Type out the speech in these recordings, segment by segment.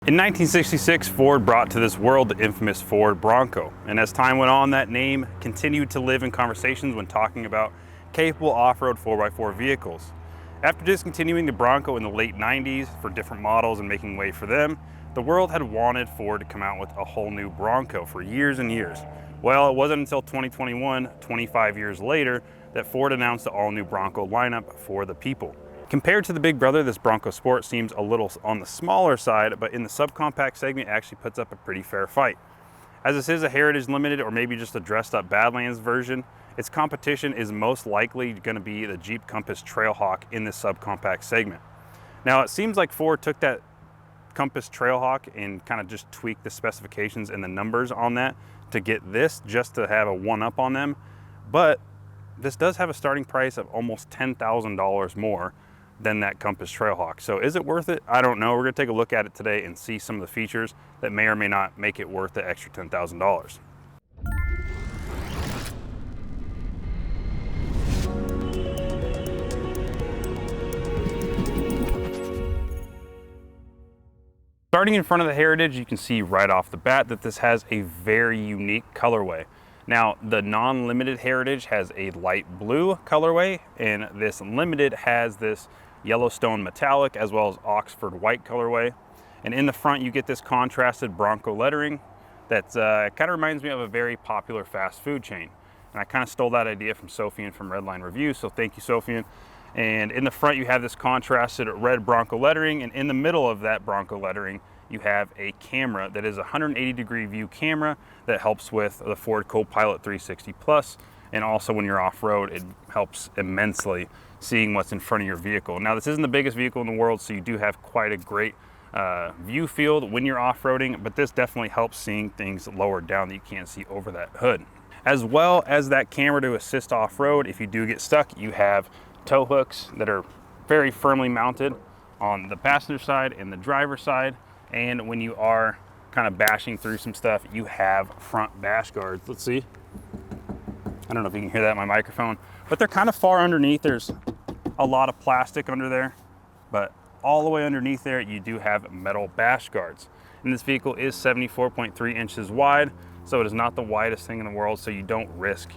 In 1966, Ford brought to this world the infamous Ford Bronco, and as time went on, that name continued to live in conversations when talking about capable off-road 4x4 vehicles. After discontinuing the Bronco in the late 90s for different models and making way for them, the world had wanted Ford to come out with a whole new Bronco for years and years. Well, it wasn't until 2021, 25 years later, that Ford announced the all-new Bronco lineup for the people. Compared to the big brother, this Bronco Sport seems a little on the smaller side, but in the subcompact segment, it actually puts up a pretty fair fight. As this is a Heritage Limited or maybe just a dressed up Badlands version, its competition is most likely going to be the Jeep Compass Trailhawk in this subcompact segment. Now, it seems like Ford took that Compass Trailhawk and kind of just tweaked the specifications and the numbers on that to get this just to have a one-up on them, but this does have a starting price of almost $10,000 more than that Compass Trailhawk. So is it worth it? I don't know. We're gonna take a look at it today and see some of the features that may or may not make it worth the extra $10,000. Starting in front of the Heritage, you can see right off the bat that this has a very unique colorway. Now, the non-limited Heritage has a light blue colorway, and this limited has this Yellowstone metallic as well as Oxford white colorway. And in the front, you get this contrasted Bronco lettering that kind of reminds me of a very popular fast food chain. And I kind of stole that idea from Sofian from Redline Reviews, so thank you, Sofian. And in the front, you have this contrasted red Bronco lettering, and in the middle of that Bronco lettering, you have a camera that is a 180-degree view camera that helps with the Ford Co-Pilot 360 Plus, and also when you're off-road, it helps immensely seeing what's in front of your vehicle. Now, this isn't the biggest vehicle in the world, so you do have quite a great view field when you're off-roading, but this definitely helps seeing things lower down that you can't see over that hood. As well as that camera to assist off-road, if you do get stuck, you have tow hooks that are very firmly mounted on the passenger side and the driver's side. And when you are kind of bashing through some stuff, you have front bash guards. Let's see. I don't know if you can hear that in my microphone, but they're kind of far underneath. There's a lot of plastic under there, but all the way underneath there, you do have metal bash guards. And this vehicle is 74.3 inches wide, so it is not the widest thing in the world, so you don't risk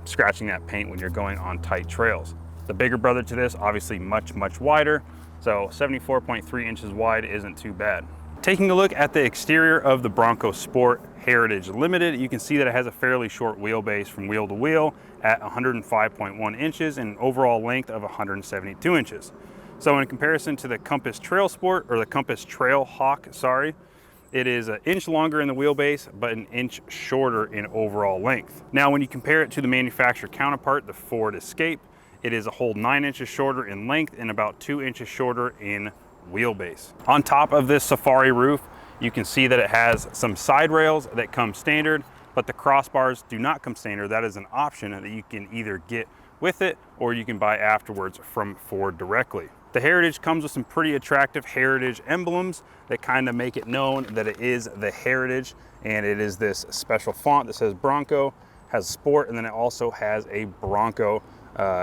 scratching that paint when you're going on tight trails. The bigger brother to this, obviously much, much wider, so 74.3 inches wide isn't too bad. Taking a look at the exterior of the Bronco Sport Heritage Limited, you can see that it has a fairly short wheelbase from wheel to wheel at 105.1 inches and an overall length of 172 inches. So in comparison to the Compass Trail Sport, or the Compass Trailhawk, sorry, it is an inch longer in the wheelbase, but an inch shorter in overall length. Now, when you compare it to the manufacturer counterpart, the Ford Escape, it is a whole 9 inches shorter in length and about 2 inches shorter in wheelbase. On top of this Safari roof, you can see that it has some side rails that come standard, but the crossbars do not come standard. That is an option that you can either get with it or you can buy afterwards from Ford directly. The Heritage comes with some pretty attractive Heritage emblems that kind of make it known that it is the Heritage, and it is this special font that says Bronco, has Sport, and then it also has a Bronco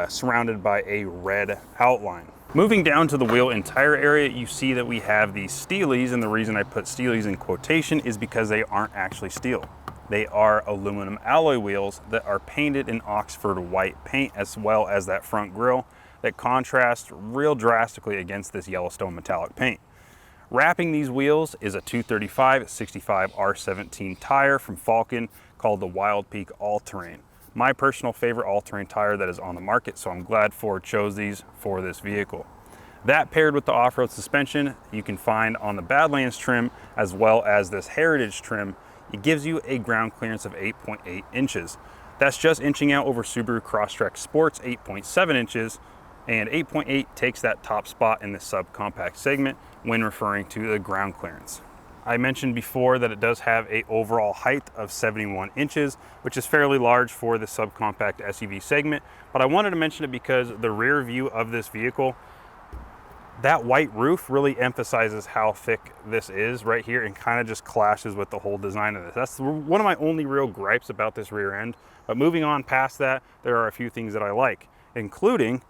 surrounded by a red outline. Moving down to the wheel and tire area, you see that we have these Steelies, and the reason I put Steelies in quotation is because they aren't actually steel. They are aluminum alloy wheels that are painted in Oxford white paint, as well as that front grille that contrasts real drastically against this Yellowstone metallic paint. Wrapping these wheels is a 235/65 R17 tire from Falken called the Wild Peak All-Terrain. My personal favorite all-terrain tire that is on the market, so I'm glad Ford chose these for this vehicle. That paired with the off-road suspension you can find on the Badlands trim as well as this Heritage trim, it gives you a ground clearance of 8.8 inches. That's just inching out over Subaru Crosstrek Sport's 8.7 inches, and 8.8 takes that top spot in the subcompact segment when referring to the ground clearance. I mentioned before that it does have an overall height of 71 inches, which is fairly large for the subcompact SUV segment, but I wanted to mention it because the rear view of this vehicle, that white roof really emphasizes how thick this is right here and kind of just clashes with the whole design of this. That's one of my only real gripes about this rear end, but moving on past that, there are a few things that I like, including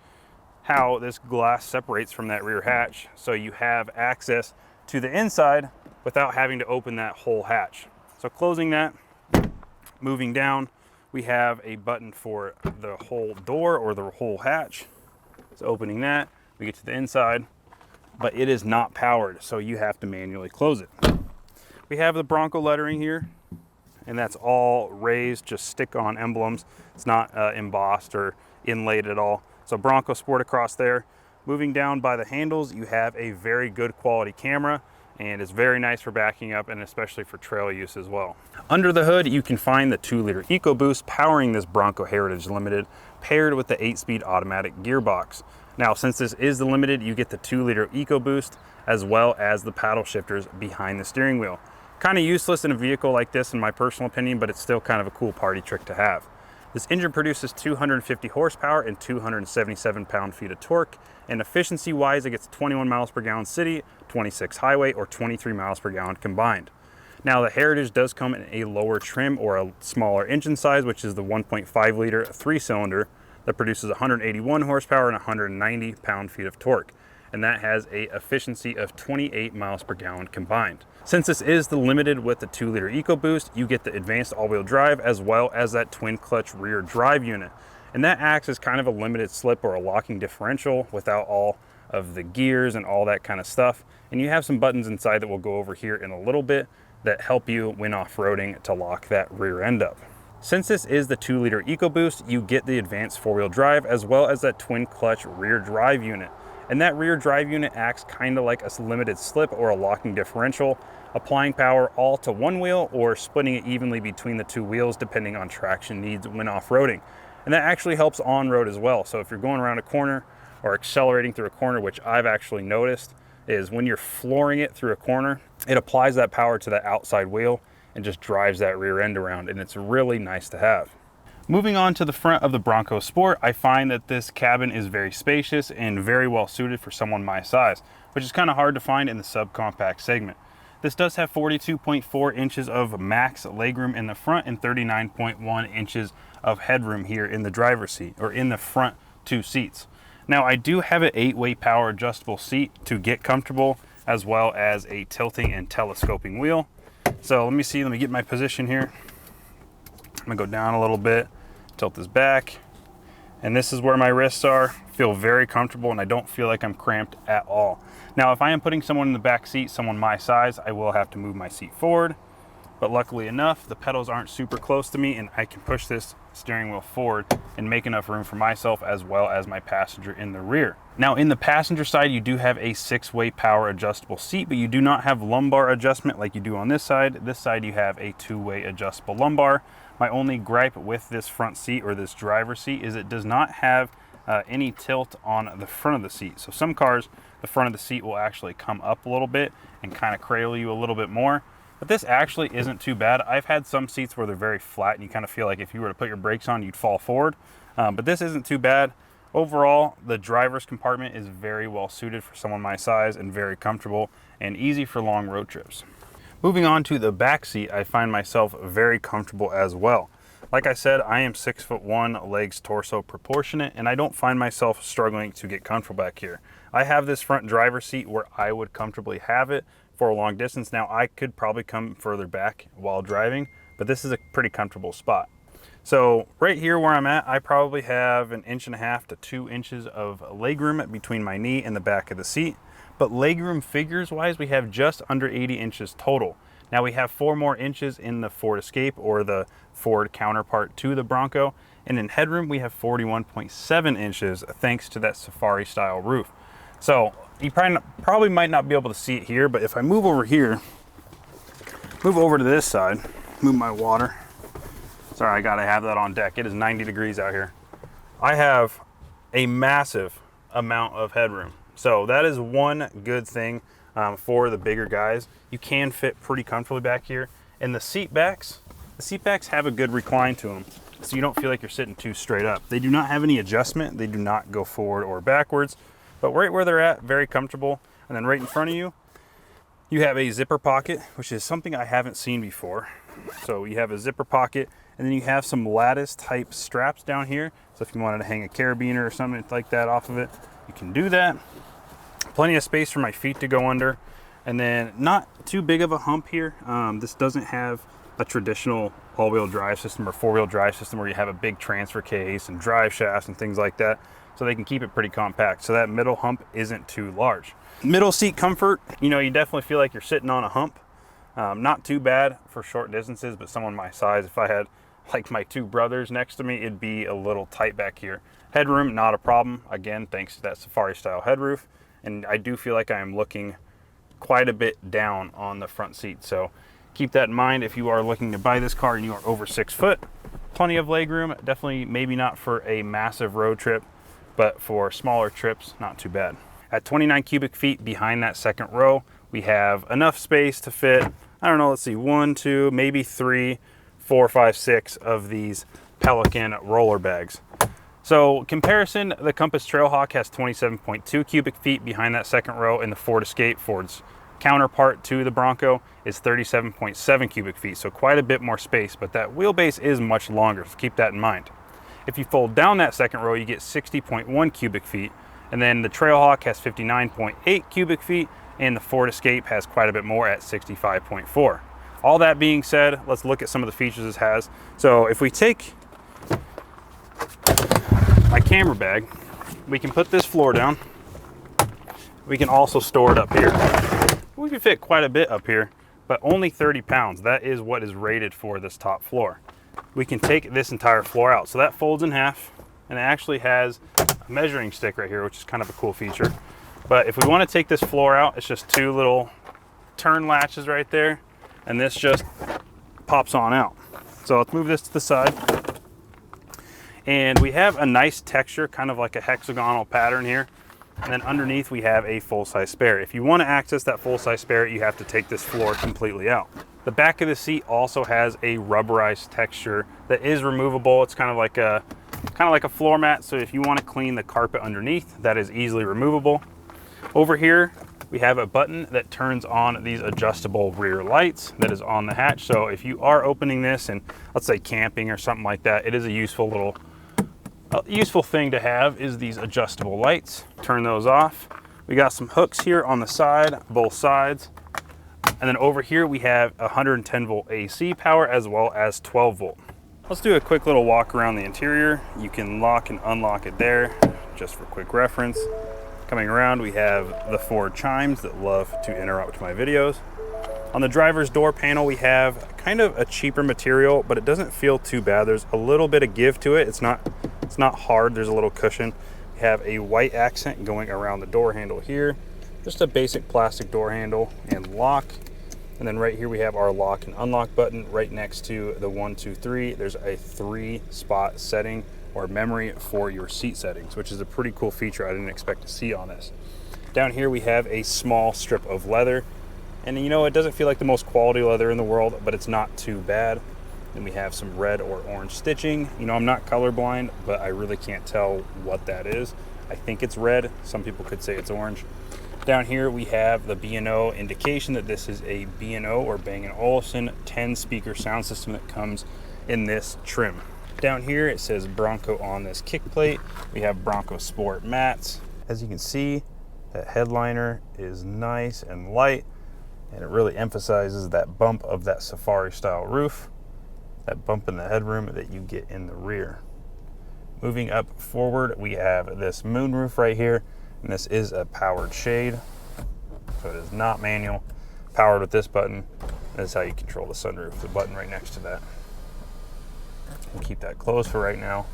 how this glass separates from that rear hatch, so you have access to the inside without having to open that whole hatch. So closing that, moving down, we have a button for the whole door or the whole hatch. So opening that, we get to the inside, but it is not powered, so you have to manually close it. We have the Bronco lettering here, and that's all raised, just stick-on emblems. It's not embossed or inlaid at all. So Bronco Sport across there. Moving down by the handles, you have a very good quality camera, and it's very nice for backing up and especially for trail use as well. Under the hood, you can find the 2-liter EcoBoost powering this Bronco Heritage Limited, paired with the 8-speed automatic gearbox. Now, since this is the Limited, you get the 2-liter EcoBoost as well as the paddle shifters behind the steering wheel. Kind of useless in a vehicle like this in my personal opinion, but it's still kind of a cool party trick to have. This engine produces 250 horsepower and 277 pound-feet of torque, and efficiency-wise, it gets 21 miles per gallon city, 26 highway, or 23 miles per gallon combined. Now, the Heritage does come in a lower trim or a smaller engine size, which is the 1.5-liter 3-cylinder that produces 181 horsepower and 190 pound-feet of torque, and that has a efficiency of 28 miles per gallon combined. Since this is the Limited with the 2-liter EcoBoost, you get the advanced all-wheel drive as well as that twin-clutch rear drive unit, and that acts as kind of a limited slip or a locking differential without all of the gears and all that kind of stuff. And you have some buttons inside that we'll go over here in a little bit that help you when off-roading to lock that rear end up. Since this is the 2-liter EcoBoost, you get the advanced 4-wheel drive as well as that twin clutch rear drive unit. And that rear drive unit acts kind of like a limited slip or a locking differential, applying power all to one wheel or splitting it evenly between the two wheels depending on traction needs when off-roading. And that actually helps on-road as well. So if you're going around a corner or accelerating through a corner, which I've actually noticed, is when you're flooring it through a corner, it applies that power to that outside wheel and just drives that rear end around, and it's really nice to have. Moving on to the front of the Bronco Sport, I find that this cabin is very spacious and very well suited for someone my size, which is kind of hard to find in the subcompact segment. This does have 42.4 inches of max legroom in the front and 39.1 inches of headroom here in the driver's seat, or in the front 2 seats. Now, I do have an 8-way power adjustable seat to get comfortable, as well as a tilting and telescoping wheel. So let me get my position here. I'm gonna go down a little bit, tilt this back, and this is where my wrists are. Feel very comfortable, and I don't feel like I'm cramped at all. Now, if I am putting someone in the back seat, someone my size, I will have to move my seat forward, but luckily enough, the pedals aren't super close to me, and I can push this steering wheel forward and make enough room for myself as well as my passenger in the rear. Now, in the passenger side, you do have a 6-way power adjustable seat, but you do not have lumbar adjustment like you do on this side. This side, you have a 2-way adjustable lumbar. My only gripe with this front seat, or this driver's seat, is it does not have any tilt on the front of the seat. So some cars, the front of the seat will actually come up a little bit and kind of cradle you a little bit more. But this actually isn't too bad. I've had some seats where they're very flat and you kind of feel like if you were to put your brakes on, you'd fall forward. But this isn't too bad. Overall, the driver's compartment is very well suited for someone my size and very comfortable and easy for long road trips. Moving on to the back seat, I find myself very comfortable as well. Like I said, I am 6'1", legs torso proportionate, and I don't find myself struggling to get comfortable back here. I have this front driver's seat where I would comfortably have it for a long distance. Now, I could probably come further back while driving, but this is a pretty comfortable spot. So right here where I'm at, I probably have 1.5 to 2 inches of legroom between my knee and the back of the seat. But legroom figures wise, we have just under 80 inches total. Now we have 4 more inches in the Ford Escape, or the Ford counterpart to the Bronco. And in headroom, we have 41.7 inches thanks to that Safari style roof. So you probably might not be able to see it here, but if I move over here, move over to this side, move my water. Sorry, I gotta have that on deck. It is 90 degrees out here. I have a massive amount of headroom. So that is one good thing for the bigger guys. You can fit pretty comfortably back here. And the seat backs have a good recline to them, so you don't feel like you're sitting too straight up. They do not have any adjustment. They do not go forward or backwards, but right where they're at, very comfortable. And then right in front of you, you have a zipper pocket, which is something I haven't seen before. So you have a zipper pocket, and then you have some lattice type straps down here. So if you wanted to hang a carabiner or something like that off of it, you can do that. Plenty of space for my feet to go under. And then not too big of a hump here. This doesn't have a traditional all-wheel drive system or four-wheel drive system where you have a big transfer case and drive shafts and things like that. So they can keep it pretty compact. So that middle hump isn't too large. Middle seat comfort, you know, you definitely feel like you're sitting on a hump. Not too bad for short distances, but someone my size, if I had like my two brothers next to me, it'd be a little tight back here. Headroom, not a problem. Again, thanks to that Safari style headroof. And I do feel like I am looking quite a bit down on the front seat. So keep that in mind if you are looking to buy this car and you are over 6 foot. Plenty of legroom, definitely maybe not for a massive road trip, but for smaller trips, not too bad. At 29 cubic feet behind that second row, we have enough space to fit, I don't know, let's see, 1, 2, maybe 3, 4, 5, 6 of these Pelican roller bags. So comparison, the Compass Trailhawk has 27.2 cubic feet behind that second row, and the Ford Escape, Ford's counterpart to the Bronco, is 37.7 cubic feet. So quite a bit more space, but that wheelbase is much longer, so keep that in mind. If you fold down that second row, you get 60.1 cubic feet, and then the Trailhawk has 59.8 cubic feet, and the Ford Escape has quite a bit more at 65.4. All that being said, let's look at some of the features this has. So if we take my camera bag, we can put this floor down. We can also store it up here. We can fit quite a bit up here, but only 30 pounds. That is what is rated for this top floor. We can take this entire floor out. So that folds in half, and it actually has a measuring stick right here, which is kind of a cool feature. But if we want to take this floor out, it's just 2 little turn latches right there, and this just pops on out. So let's move this to the side. And we have a nice texture, kind of like a hexagonal pattern here. And then underneath we have a full-size spare. If you want to access that full-size spare, you have to take this floor completely out. The back of the seat also has a rubberized texture that is removable. It's kind of like a floor mat. So if you want to clean the carpet underneath, that is easily removable. Over here, we have a button that turns on these adjustable rear lights that is on the hatch. So if you are opening this and let's say camping or something like that, it is a useful thing to have is these adjustable lights. Turn those off. We got some hooks here on the side, both sides. And then over here we have 110 volt AC power as well as 12 volt. Let's do a quick little walk around the interior. You can lock and unlock it there, just for quick reference. Coming around, we have the Ford chimes that love to interrupt my videos. On the driver's door panel, we have kind of a cheaper material, but it doesn't feel too bad. There's a little bit of give to it. It's not hard, there's a little cushion. We have a white accent going around the door handle here. Just a basic plastic door handle and lock. And then right here we have our lock and unlock button right next to the 1, 2, 3. There's a 3-spot setting or memory for your seat settings, which is a pretty cool feature I didn't expect to see on this. Down here we have a small strip of leather. And you know, it doesn't feel like the most quality leather in the world, but it's not too bad. Then we have some red or orange stitching. You know, I'm not colorblind, but I really can't tell what that is. I think it's red. Some people could say it's orange. Down here we have the B&O indication that this is a B&O or Bang & Olufsen 10-speaker sound system that comes in this trim. Down here it says Bronco on this kick plate. We have Bronco Sport mats. As you can see, that headliner is nice and light, and it really emphasizes that bump of that Safari style roof, that bump in the headroom that you get in the rear. Moving up forward, we have this moonroof right here, and this is a powered shade, so it is not manual. Powered with this button. This is how you control the sunroof, the button right next to that. We'll keep that closed for right now.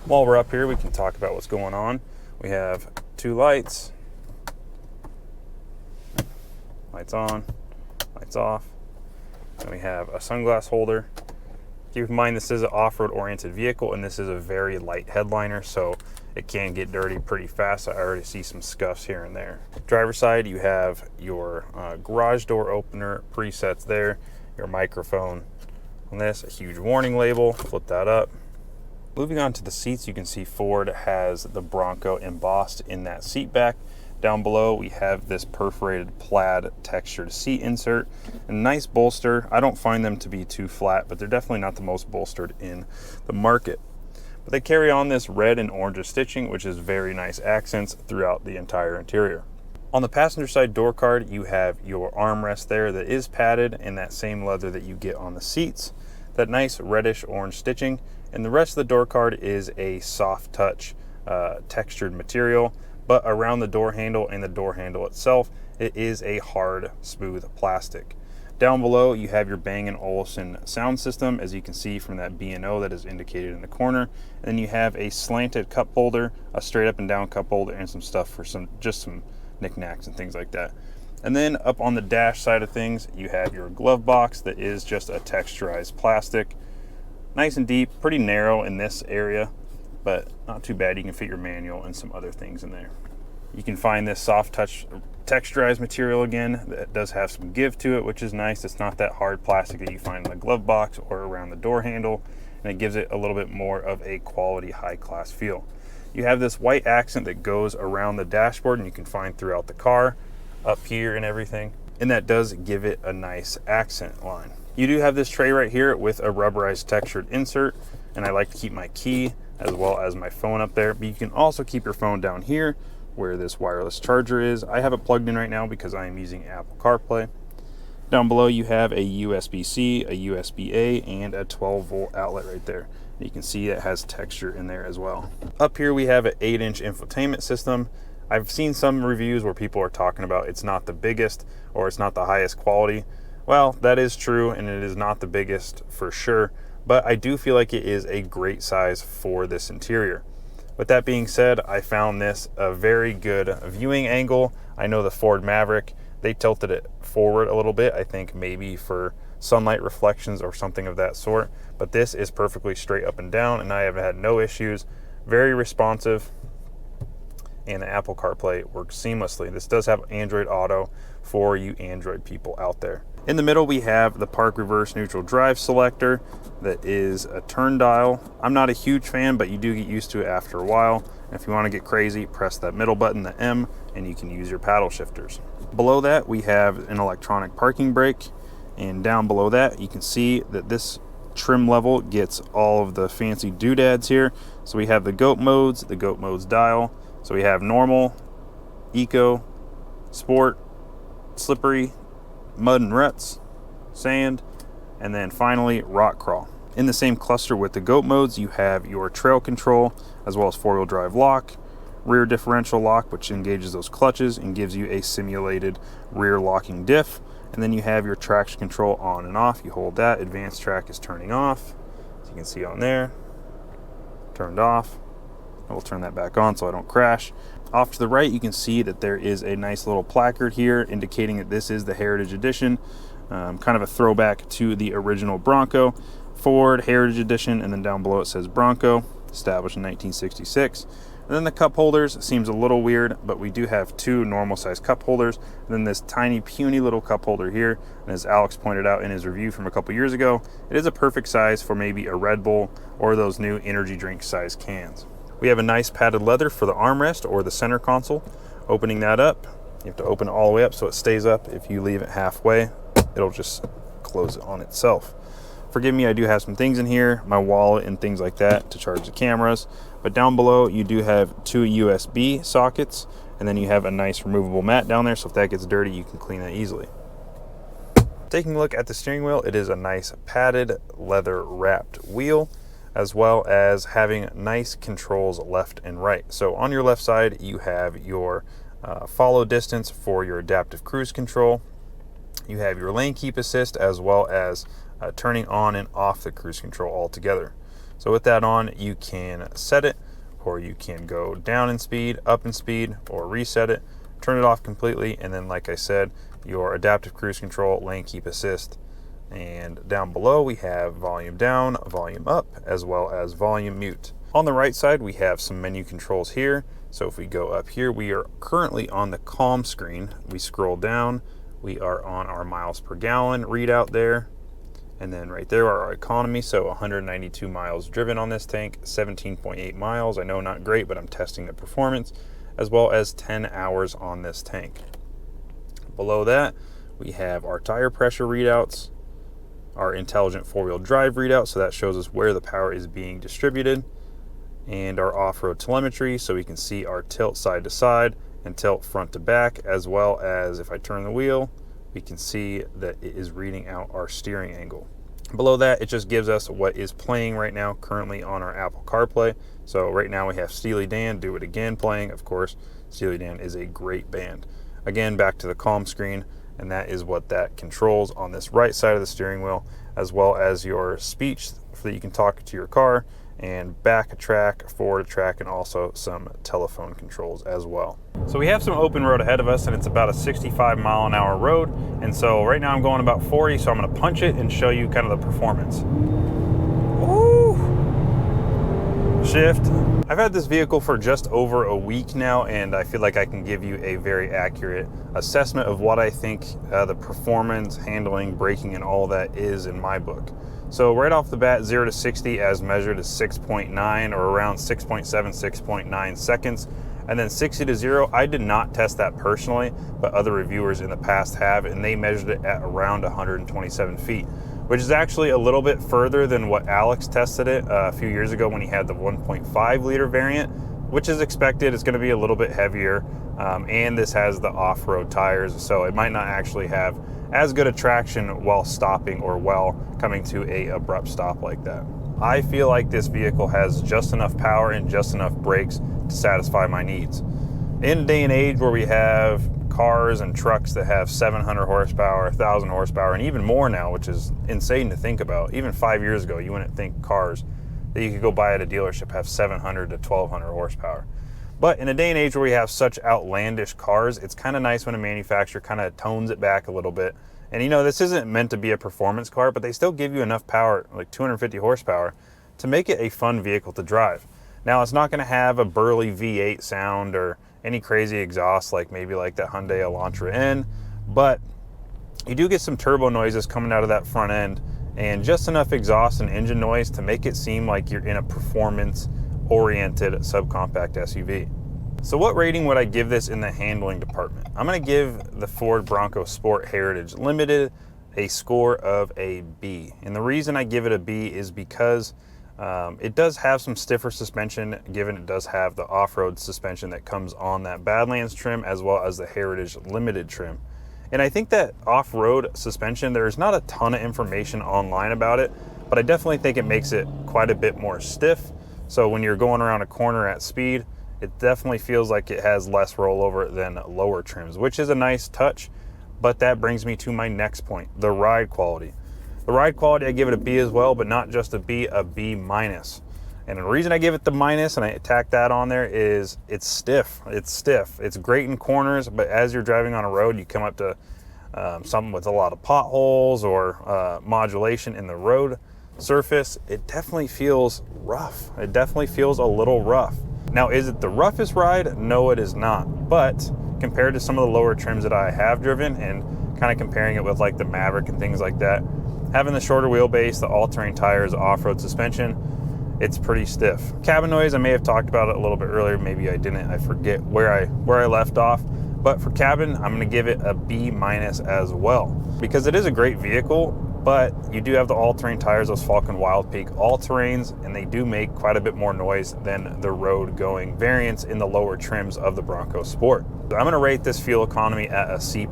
While we're up here, we can talk about what's going on. We have 2 lights. Lights on, lights off. And we have a sunglass holder. Keep in mind this is an off-road oriented vehicle, and this is a very light headliner, so it can get dirty pretty fast. I already see some scuffs here and there. Driver's side, you have your garage door opener presets there, your microphone on this, a huge warning label, flip that up. Moving on to the seats, you can see Ford has the Bronco embossed in that seat back. Down below, we have this perforated plaid textured seat insert. A nice bolster. I don't find them to be too flat, but they're definitely not the most bolstered in the market. But they carry on this red and orange stitching, which is very nice accents throughout the entire interior. On the passenger side door card, you have your armrest there that is padded in that same leather that you get on the seats, that nice reddish orange stitching, and the rest of the door card is a soft touch textured material, but around the door handle and the door handle itself, it is a hard, smooth plastic. Down below, you have your Bang & Olufsen sound system, as you can see from that B&O that is indicated in the corner. And then you have a slanted cup holder, a straight up and down cup holder, and some stuff for some knickknacks and things like that. And then up on the dash side of things, you have your glove box that is just a texturized plastic. Nice and deep, pretty narrow in this area, but not too bad. You can fit your manual and some other things in there. You can find this soft touch texturized material again that does have some give to it, which is nice. It's not that hard plastic that you find in the glove box or around the door handle, and it gives it a little bit more of a quality high class feel. You have this white accent that goes around the dashboard and you can find throughout the car, up here and everything, and that does give it a nice accent line. You do have this tray right here with a rubberized textured insert, and I like to keep my key as well as my phone up there, but you can also keep your phone down here where this wireless charger is. I have it plugged in right now because I am using Apple CarPlay. Down below you have a USB-C, a USB-A, and a 12-volt outlet right there. You can see it has texture in there as well. Up here we have an 8-inch infotainment system. I've seen some reviews where people are talking about it's not the biggest or it's not the highest quality. Well, that is true, and it is not the biggest for sure, but I do feel like it is a great size for this interior. With that being said, I found this a very good viewing angle. I know the Ford Maverick, they tilted it forward a little bit, I think maybe for sunlight reflections or something of that sort, but this is perfectly straight up and down, and I have had no issues. Very responsive, and the Apple CarPlay works seamlessly. This does have Android Auto for you Android people out there. In the middle, we have the park reverse neutral drive selector that is a turn dial. I'm not a huge fan, but you do get used to it after a while. And if you want to get crazy, press that middle button, the M, and you can use your paddle shifters. Below that, we have an electronic parking brake. And down below that, you can see that this trim level gets all of the fancy doodads here. So we have the goat modes dial. So we have normal, eco, sport, slippery, mud and ruts, sand, and then finally rock crawl. In the same cluster with the goat modes, you have your trail control as well as four-wheel drive lock, rear differential lock, which engages those clutches and gives you a simulated rear locking diff. And then you have your traction control on and off. You hold that, advanced track is turning off, as you can see on there, turned off. I will turn that back on so I don't crash. Off to the right, you can see that there is a nice little placard here indicating that this is the Heritage Edition, kind of a throwback to the original Bronco. Ford Heritage Edition, and then down below it says Bronco, established in 1966. And then the cup holders seems a little weird, but we do have two normal size cup holders, and then this tiny puny little cup holder here. And as Alex pointed out in his review from a couple years ago, it is a perfect size for maybe a Red Bull or those new energy drink size cans. We have a nice padded leather for the armrest or the center console. Opening that up, you have to open it all the way up so it stays up. If you leave it halfway, it'll just close it on itself. Forgive me, I do have some things in here, my wallet and things like that to charge the cameras. But down below, you do have two USB sockets, and then you have a nice removable mat down there, so if that gets dirty, you can clean that easily. Taking a look at the steering wheel, it is a nice padded leather wrapped wheel, as well as having nice controls left and right. So on your left side, you have your follow distance for your adaptive cruise control. You have your lane keep assist, as well as turning on and off the cruise control altogether. So with that on, you can set it, or you can go down in speed, up in speed, or reset it, turn it off completely, and then like I said, your adaptive cruise control, lane keep assist. And down below we have volume down, volume up, as well as volume mute. On the right side we have some menu controls here. So if we go up here, we are currently on the calm screen. We scroll down, we are on our miles per gallon readout there. And then right there are our economy, so 192 miles driven on this tank, 17.8 miles. I know not great, but I'm testing the performance, as well as 10 hours on this tank. Below that, we have our tire pressure readouts, our intelligent four-wheel drive readout, so that shows us where the power is being distributed, and our off-road telemetry, so we can see our tilt side to side and tilt front to back, as well as if I turn the wheel, we can see that it is reading out our steering angle. Below that, it just gives us what is playing right now currently on our Apple CarPlay. So right now we have Steely Dan, Do It Again playing. Of course, Steely Dan is a great band. Again, back to the calm screen, and that is what that controls on this right side of the steering wheel, as well as your speech so that you can talk to your car, and back a track, forward a track, and also some telephone controls as well. So we have some open road ahead of us, and it's about a 65-mile-an-hour road. And so right now I'm going about 40, so I'm going to punch it and show you kind of the performance. Woo! Shift. I've had this vehicle for just over a week now, and I feel like I can give you a very accurate assessment of what I think the performance, handling, braking, and all that is in my book. So right off the bat, 0 to 60 as measured is 6.9, or around 6.7, 6.9 seconds. And then 60 to 0, I did not test that personally, but other reviewers in the past have, and they measured it at around 127 feet, which is actually a little bit further than what Alex tested it a few years ago when he had the 1.5 liter variant, which is expected. It's going to be a little bit heavier, and this has the off-road tires, so it might not actually have as good a traction while stopping or while coming to a abrupt stop like that. I feel like this vehicle has just enough power and just enough brakes to satisfy my needs. In a day and age where we have cars and trucks that have 700 horsepower, 1,000 horsepower, and even more now, which is insane to think about. Even 5 years ago, you wouldn't think cars that you could go buy at a dealership have 700 to 1,200 horsepower. But in a day and age where we have such outlandish cars, it's kind of nice when a manufacturer kind of tones it back a little bit. And you know, this isn't meant to be a performance car, but they still give you enough power, like 250 horsepower, to make it a fun vehicle to drive. Now, it's not going to have a burly V8 sound or any crazy exhaust like maybe like that Hyundai Elantra N, but you do get some turbo noises coming out of that front end, and just enough exhaust and engine noise to make it seem like you're in a performance-oriented subcompact SUV. So what rating would I give this in the handling department? I'm going to give the Ford Bronco Sport Heritage Limited a score of a B. And the reason I give it a B is because it does have some stiffer suspension, given it does have the off-road suspension that comes on that Badlands trim as well as the Heritage Limited trim. And I think that off-road suspension, there's not a ton of information online about it, but I definitely think it makes it quite a bit more stiff. So when you're going around a corner at speed, it definitely feels like it has less rollover than lower trims, which is a nice touch. But that brings me to my next point, the ride quality. The ride quality, I give it a B as well, but not just a B minus. And the reason I give it the minus, and I tack that on there, is it's stiff. It's stiff. It's great in corners, but as you're driving on a road, you come up to something with a lot of potholes or modulation in the road surface, it definitely feels rough. It definitely feels a little rough. Now, is it the roughest ride? No, it is not. But compared to some of the lower trims that I have driven, and kind of comparing it with like the Maverick and things like that, having the shorter wheelbase, the all-terrain tires, off-road suspension, it's pretty stiff. Cabin noise, I may have talked about it a little bit earlier. Maybe I didn't. I forget where I left off. But for cabin, I'm going to give it a B minus as well, because it is a great vehicle. But you do have the all-terrain tires, those Falcon Wild Peak all-terrains, and they do make quite a bit more noise than the road-going variants in the lower trims of the Bronco Sport. So I'm going to rate this fuel economy at a C+.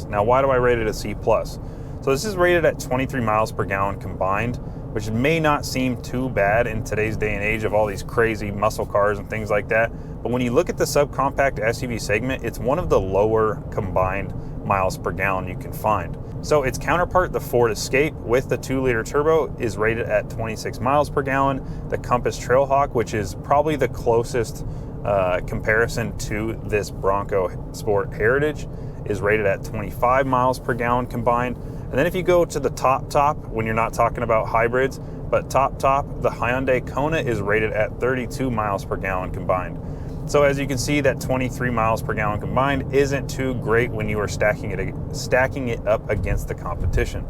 Now, why do I rate it a C+? So this is rated at 23 miles per gallon combined, which may not seem too bad in today's day and age of all these crazy muscle cars and things like that. But when you look at the subcompact SUV segment, it's one of the lower combined miles per gallon you can find. So its counterpart, the Ford Escape with the 2-liter turbo, is rated at 26 miles per gallon. The Compass Trailhawk, which is probably the closest comparison to this Bronco Sport Heritage, is rated at 25 miles per gallon combined. And then if you go to the top, when you're not talking about hybrids, but top, the Hyundai Kona is rated at 32 miles per gallon combined. So as you can see, that 23 miles per gallon combined isn't too great when you are stacking it up against the competition.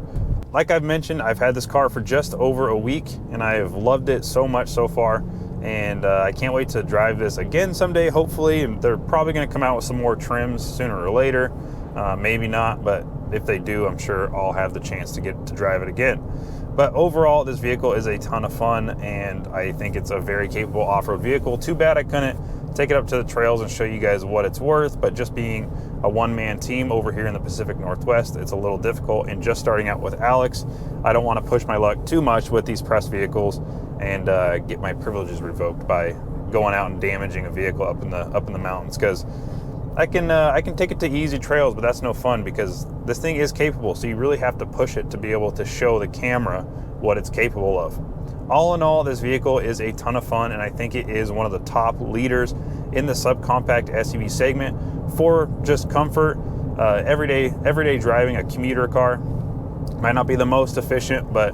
Like I've mentioned, I've had this car for just over a week, and I have loved it so much so far. And I can't wait to drive this again someday, hopefully. And they're probably going to come out with some more trims sooner or later. Maybe not, but if they do, I'm sure I'll have the chance to get to drive it again. But overall, this vehicle is a ton of fun, and I think it's a very capable off-road vehicle. Too bad I couldn't take it up to the trails and show you guys what it's worth. But just being a one-man team over here in the Pacific Northwest, it's a little difficult. And just starting out with Alex, I don't want to push my luck too much with these pressed vehicles and get my privileges revoked by going out and damaging a vehicle up in the mountains, because I can take it to easy trails, but that's no fun because this thing is capable. So you really have to push it to be able to show the camera what it's capable of. All in all, this vehicle is a ton of fun, and I think it is one of the top leaders in the subcompact SUV segment for just comfort, everyday driving. A commuter car might not be the most efficient, but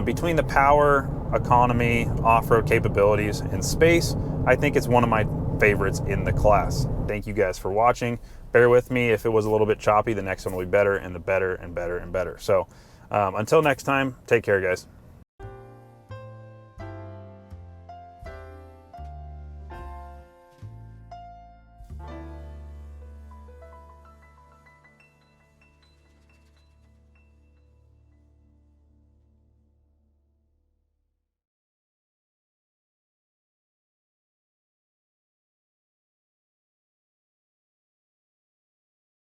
between the power, economy, off-road capabilities, and space, I think it's one of my favorites in the class. Thank you guys for watching. Bear with me if it was a little bit choppy. The next one will be better and the better and better and better. So until next time, take care, guys.